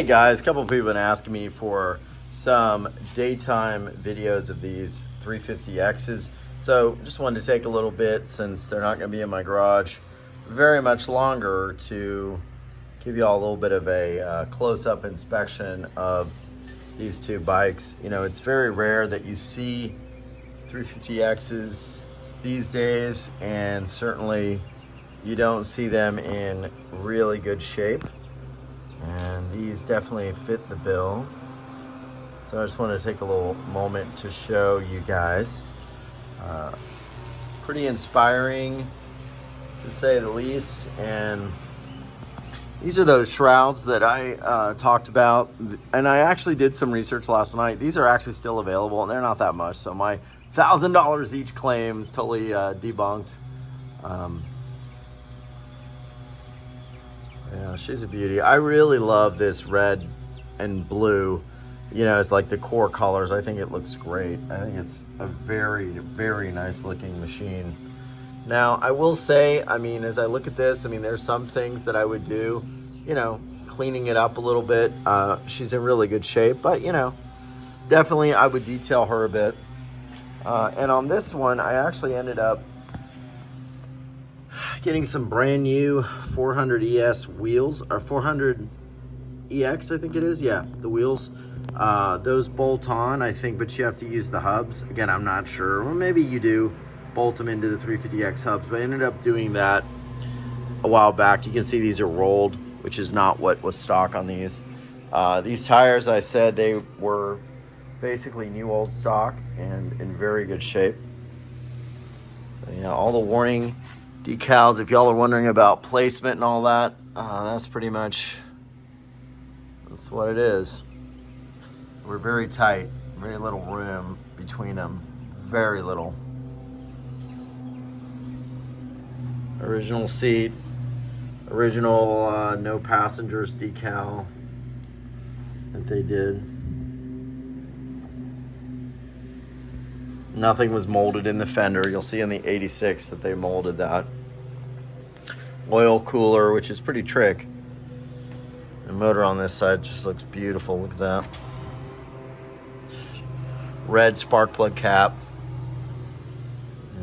Hey guys, a couple of people have been asking me for some daytime videos of these 350Xs. So just wanted to take a little bit, since they're not going to be in my garage very much longer, to give you all a little bit of a close-up inspection of these two bikes. You know, it's very rare that you see 350Xs these days, and certainly you don't see them in really good shape. And these definitely fit the bill. So I just wanted to take a little moment to show you guys. Pretty inspiring, to say the least. And these are those shrouds that I talked about. And I actually did some research last night. These are actually still available, and they're not that much. So my $1,000 each claim totally debunked. Yeah, she's a beauty. I really love this red and blue. You know, it's like the core colors. I think it looks great. I think it's a very, very nice looking machine. Now, I will say, I mean, as I look at this, I mean, there's some things that I would do, you know, cleaning it up a little bit. She's in really good shape, but, you know, definitely I would detail her a bit. And on this one, I actually ended up getting some brand new 400 ES wheels, or 400 EX, I think it is. Yeah, the wheels. Those bolt on, I think, but you have to use the hubs. Again, I'm not sure. Or maybe you do bolt them into the 350X hubs, but I ended up doing that a while back. You can see these are rolled, which is not what was stock on these. These tires, I said, they were basically new old stock and in very good shape. So, yeah, all the warning decals, if y'all are wondering about placement and all that, that's pretty much, that's what it is. We're very tight, very little room between them, very little. Original seat, original no passengers decal that they did. Nothing was molded in the fender. You'll see in the 86 that they molded that. Oil cooler, which is pretty trick. The motor on this side just looks beautiful. Look at that. Red spark plug cap.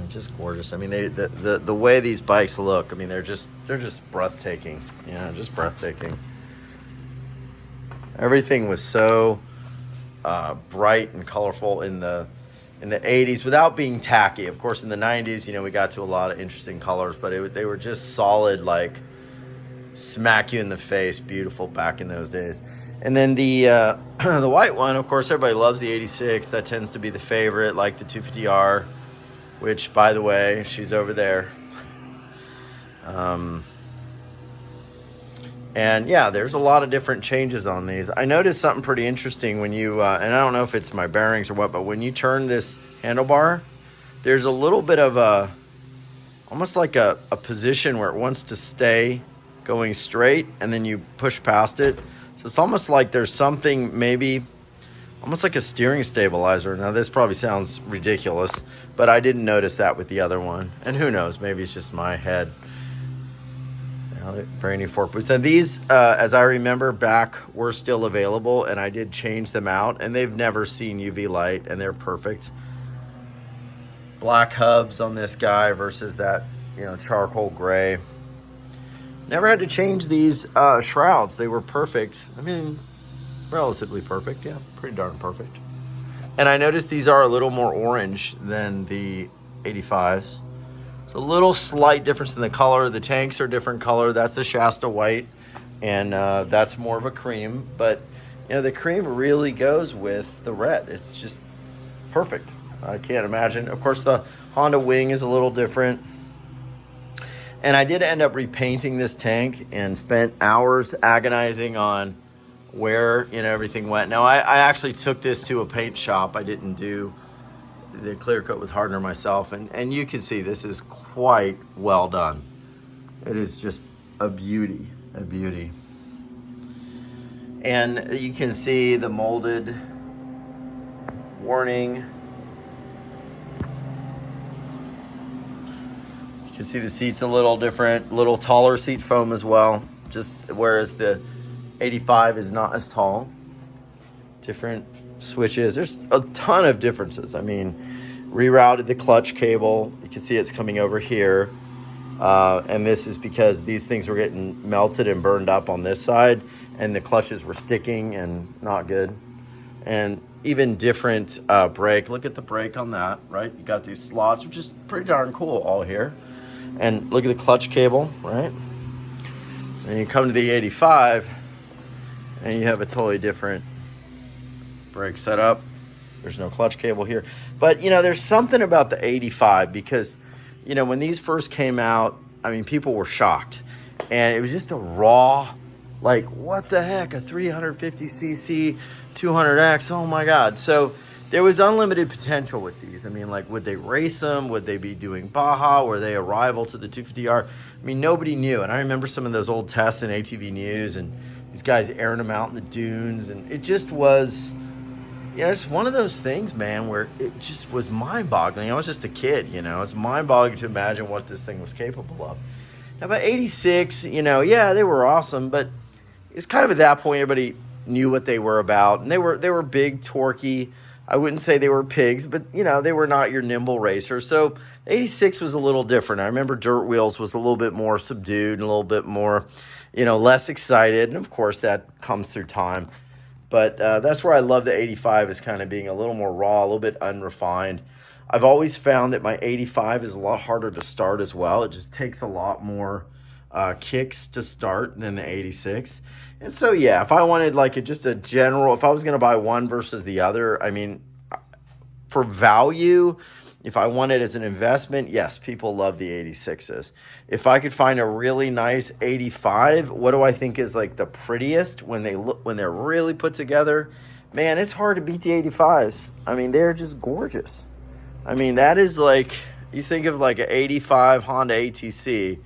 Just gorgeous. I mean, the way these bikes look, I mean, they're just breathtaking. Yeah, just breathtaking. Everything was so bright and colorful in the 80s without being tacky. Of course, in the 90s, you know, we got to a lot of interesting colors, but they were just solid, like smack you in the face, beautiful back in those days. And then the the white one, of course, everybody loves the 86. That tends to be the favorite, like the 250R, which, by the way, she's over there. And yeah, there's a lot of different changes on these. I noticed something pretty interesting when you, and I don't know if it's my bearings or what, but when you turn this handlebar, there's a little bit of a, almost like a position where it wants to stay going straight, and then you push past it. So it's almost like there's something, maybe almost like a steering stabilizer. Now this probably sounds ridiculous, but I didn't notice that with the other one. And who knows, maybe it's just my head. Brand new fork boots. And these, as I remember back, were still available, and I did change them out, and they've never seen UV light, and they're perfect. Black hubs on this guy versus that, you know, charcoal gray. Never had to change these shrouds. They were perfect. I mean, relatively perfect. Yeah, pretty darn perfect. And I noticed these are a little more orange than the 85s. So a little slight difference in the color. The tanks are different color. That's a Shasta white, and that's more of a cream. But, you know, the cream really goes with the red. It's just perfect. I can't imagine. Of course, the Honda wing is a little different. And I did end up repainting this tank and spent hours agonizing on where, you know, everything went. Now, I actually took this to a paint shop. I didn't do the clear coat with hardener myself, and you can see this is quite well done. It is just a beauty, a beauty. And you can see the molded warning. You can see the seats a little different, little taller seat foam as well. Just whereas the 85 is not as tall. Different switches. There's a ton of differences. I mean, rerouted the clutch cable. You can see it's coming over here. And this is because these things were getting melted and burned up on this side, and the clutches were sticking and not good. And even different brake. Look at the brake on that, right? You got these slots, which is pretty darn cool all here. And look at the clutch cable, right? And you come to the 85, and you have a totally different brake setup. There's no clutch cable here. But, you know, there's something about the 85 because, you know, when these first came out, I mean, people were shocked. And it was just a raw, like, what the heck, a 350cc 200X, oh my God. So there was unlimited potential with these. I mean, like, would they race them? Would they be doing Baja? Were they a rival to the 250R? I mean, nobody knew. And I remember some of those old tests in ATV News and these guys airing them out in the dunes. And it just was, you know, it's one of those things, man, where it just was mind-boggling. I was just a kid, you know. It's mind-boggling to imagine what this thing was capable of. Now, about 86, you know, yeah, they were awesome, but it's kind of at that point everybody knew what they were about. And they were big, torquey. I wouldn't say they were pigs, but, you know, they were not your nimble racer. So 86 was a little different. I remember Dirt Wheels was a little bit more subdued and a little bit more, you know, less excited. And, of course, that comes through time. But that's where I love the 85 is kind of being a little more raw, a little bit unrefined. I've always found that my 85 is a lot harder to start as well. It just takes a lot more kicks to start than the 86. And so, yeah, if I wanted like just a general, if I was going to buy one versus the other, I mean, for value, if I want it as an investment, yes, people love the 86s. If I could find a really nice 85, what do I think is like the prettiest when they're really put together? Man, it's hard to beat the 85s. I mean, they're just gorgeous. I mean, that is like, you think of like an 85 Honda ATC,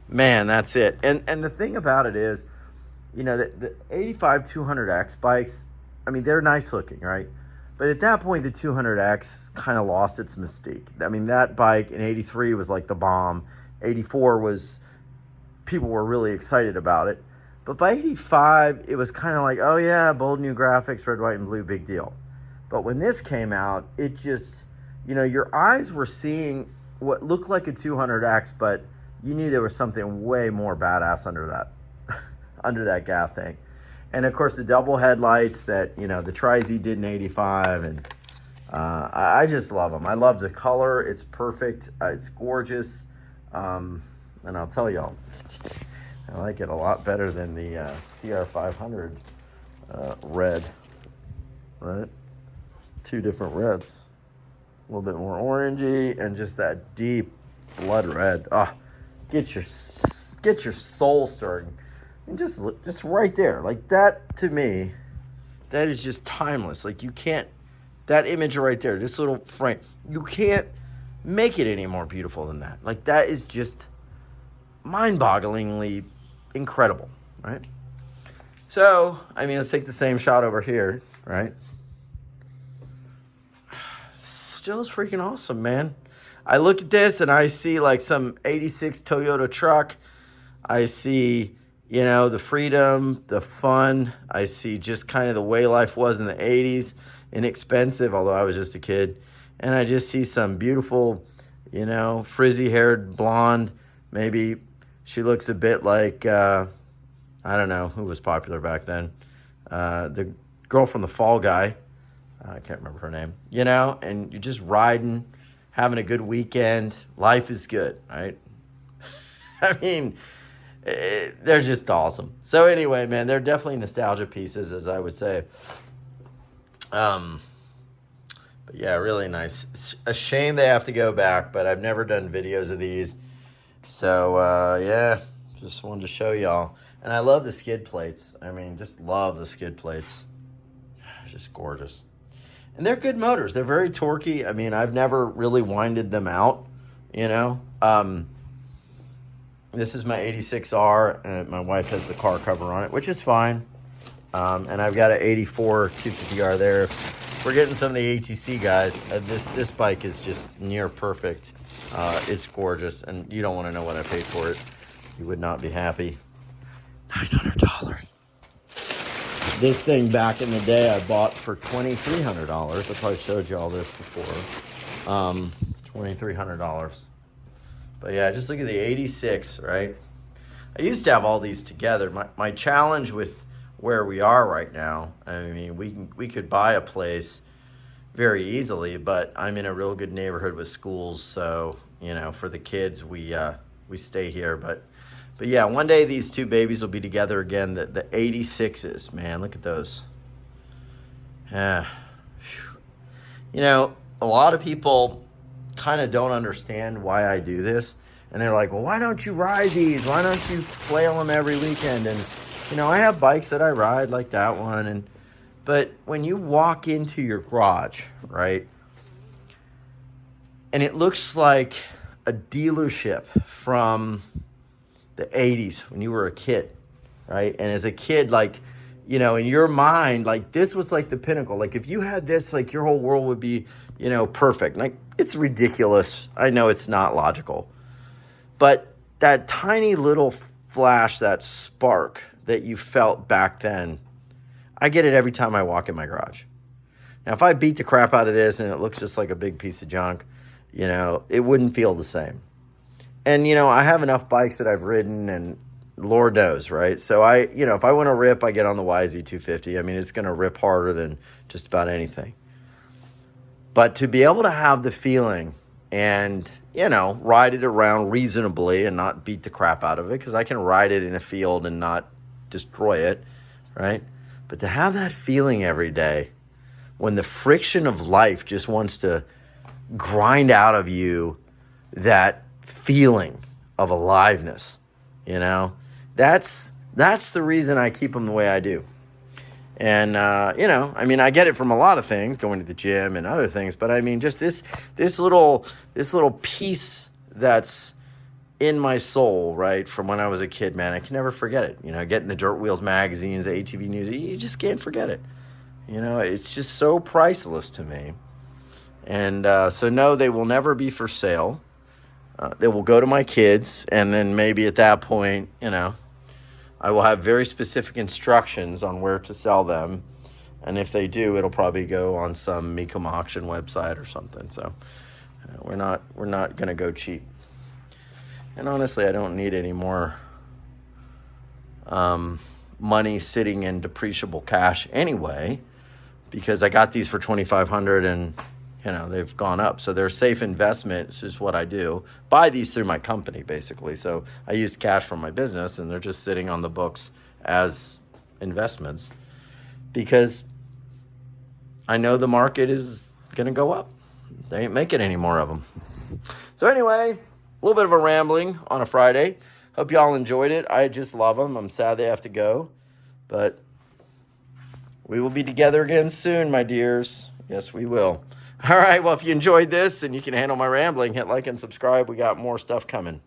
man, that's it. And the thing about it is, you know, the 85 200X bikes, I mean, they're nice looking, right? But at that point, the 200X kind of lost its mystique. I mean, that bike in 83 was like the bomb. 84 was, people were really excited about it. But by 85, it was kind of like, oh yeah, bold new graphics, red, white, and blue, big deal. But when this came out, it just, you know, your eyes were seeing what looked like a 200X, but you knew there was something way more badass under that, under that gas tank. And of course the double headlights that, you know, the Tri-Z did in 85, and I just love them. I love the color. It's perfect. It's gorgeous. And I'll tell y'all, I like it a lot better than the CR500 red, right? Two different reds. A little bit more orangey and just that deep blood red. Ah, get your soul stirring. And just right there, like that, to me, that is just timeless. Like, you can't, that image right there, this little frame, you can't make it any more beautiful than that. Like, that is just mind-bogglingly incredible, right? So, I mean, let's take the same shot over here, right? Still is freaking awesome, man. I look at this and I see like some 86 Toyota truck. I see, you know, the freedom, the fun. I see just kind of the way life was in the 80s. Inexpensive, although I was just a kid. And I just see some beautiful, you know, frizzy-haired blonde. Maybe she looks a bit like, I don't know, who was popular back then? The girl from The Fall Guy. I can't remember her name. You know, and you're just riding, having a good weekend. Life is good, right? I mean, they're just awesome. So anyway, man, they're definitely nostalgia pieces, as I would say. But yeah, really nice. It's a shame they have to go back, but I've never done videos of these. So yeah, just wanted to show y'all. And I love the skid plates. I mean, just love the skid plates. Just gorgeous. And they're good motors. They're very torquey. I mean, I've never really winded them out, you know. This is my 86R, and my wife has the car cover on it, which is fine. And I've got an 84 250R there. We're getting some of the ATC guys. This bike is just near perfect. It's gorgeous, and you don't want to know what I paid for it. You would not be happy. $900. This thing back in the day I bought for $2,300. I probably showed you all this before. $2,300. But yeah, just look at the 86, right? I used to have all these together. My challenge with where we are right now, I mean, we could buy a place very easily, but I'm in a real good neighborhood with schools, so you know, for the kids, we stay here. But yeah, one day these two babies will be together again. The 86s, man, look at those. Yeah, you know, a lot of people kind of don't understand why I do this, and they're like, well, why don't you ride these? Why don't you flail them every weekend? And you know, I have bikes that I ride like that one, but when you walk into your garage, right, and it looks like a dealership from the 80s when you were a kid, right? And as a kid, like, you know, in your mind, like, this was like the pinnacle. Like, if you had this, like, your whole world would be, you know, perfect. Like, it's ridiculous. I know it's not logical. But that tiny little flash, that spark that you felt back then, I get it every time I walk in my garage. Now, if I beat the crap out of this and it looks just like a big piece of junk, you know, it wouldn't feel the same. And, you know, I have enough bikes that I've ridden, and Lord knows, right? So you know, if I want to rip, I get on the YZ250. I mean, it's going to rip harder than just about anything. But to be able to have the feeling and, you know, ride it around reasonably and not beat the crap out of it, because I can ride it in a field and not destroy it, right? But to have that feeling every day when the friction of life just wants to grind out of you that feeling of aliveness, you know, that's the reason I keep them the way I do. And, you know, I mean, I get it from a lot of things, going to the gym and other things, but I mean, just this little piece that's in my soul, right, from when I was a kid, man, I can never forget it. You know, getting the Dirt Wheels magazines, the ATV news, you just can't forget it. You know, it's just so priceless to me. And so no, they will never be for sale. They will go to my kids, and then maybe at that point, you know, I will have very specific instructions on where to sell them. And if they do, it'll probably go on some Mecum auction website or something. So we're not going to go cheap. And honestly, I don't need any more money sitting in depreciable cash anyway, because I got these for $2,500 and, you know, they've gone up. So they're safe investments is what I do. Buy these through my company, basically. So I use cash from my business, and they're just sitting on the books as investments because I know the market is going to go up. They ain't making any more of them. So anyway, a little bit of a rambling on a Friday. Hope y'all enjoyed it. I just love them. I'm sad they have to go, but we will be together again soon, my dears. Yes, we will. All right, well, if you enjoyed this and you can handle my rambling, hit like and subscribe. We got more stuff coming.